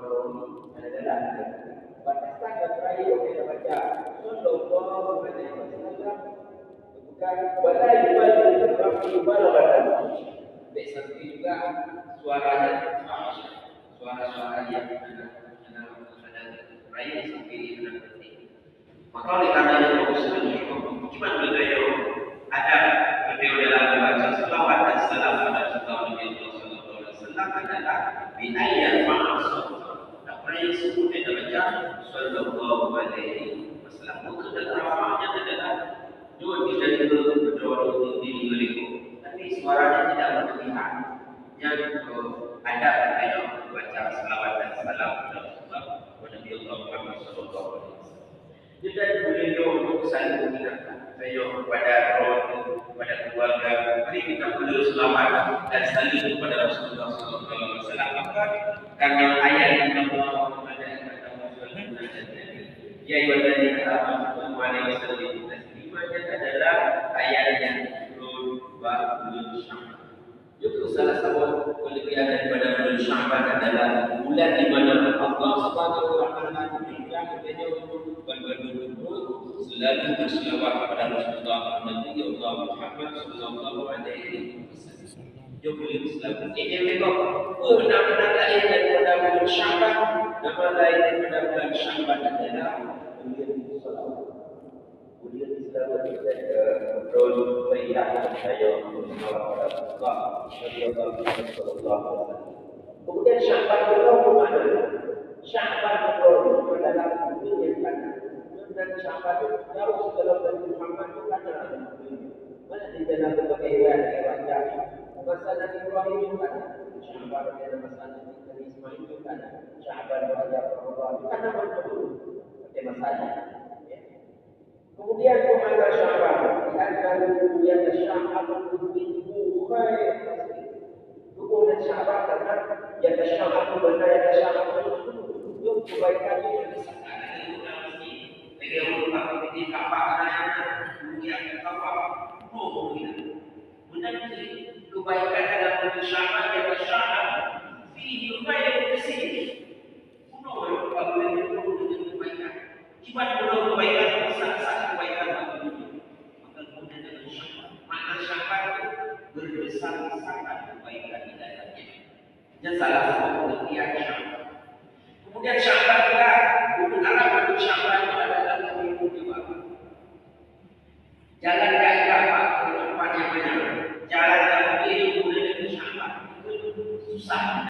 Nawawi adalah batasan dan perayaan kita baca sallallahu alaihi wasallam bukan wala yuballighu rafi balagatan. Besar juga suaranya suara-suara yang ada perayaan sampai di mana. Maka oleh karena itu gimana beliau ada beliau dalam membaca selawat dan salam pada Nabi Sallallahu Alaihi Wasallam adalah binayat ma'asum. Apa yang disebut kita baca Sallallahu Alaihi Wasallam itu dalam ramanya adalah dua tidak berdoa di diriku, tapi suaranya tidak berlebihan. Yang ada beliau baca selawat dan salam pada Nabi Muhammad Sallallahu Alaihi Wasallam. Jadi beliau untuk saling mengingatkan saya kepada kepada keluarga, mari kita beliau selamat dan saling kepada Rasulullah Sallallahu Alaihi Wasallam. Karena ayat yang Allah kata ya ayuhalladzina amanu alaihi wasallimu taslima adalah ayat yang turun bulan Sya'ban. Itu salah satu kelebihan daripada bulan Sya'ban adalah bulan di mana Allah Subhanahu wa taala memberikan kepada untuk berdua selalu berselawat kepada Rasulullah Nabi Muhammad sallallahu alaihi wasallam. Jadi selalu ini memang benar-benar lain daripada bulan Sya'ban. Nama lain daripada bulan Sya'ban adalah bulan selawat. Bulan selawat kita berdoa baiklah saya kepada Allah sallallahu alaihi wasallam. Kemudian Sya'ban itu mana? Sya'ban itu adalah bulan yang kanan. Dan Sya'ban itu jauh setelah Nabi Muhammad itu kanan. Mana di dalam berbagai riwayat masalah Ibrahim itu kanan. Sya'ban adalah masalah Nabi Ismail itu kanan. Sya'ban adalah Allah itu kanan betul. Seperti masalah. Kemudian pemangga Sya'ban diantara yang Sya'ban itu khair. Kemudian Sya'ban karena yang Sya'ban benar yang Sya'ban itu kebaikan yang besar. Dia merupakan ketika pakaian dunia apa menanti kebaikan dalam bersama yang bersama fi kebaikan kesini pulau apabila itu dengan kebaikan cuma pulau kebaikan besar kebaikan bagi maka kemudian dengan syafat maka syafat berbesar sangat kebaikan di dalamnya yang salah satu pengertian syafat. Kemudian syafat juga untuk Arab untuk syafat adalah jalan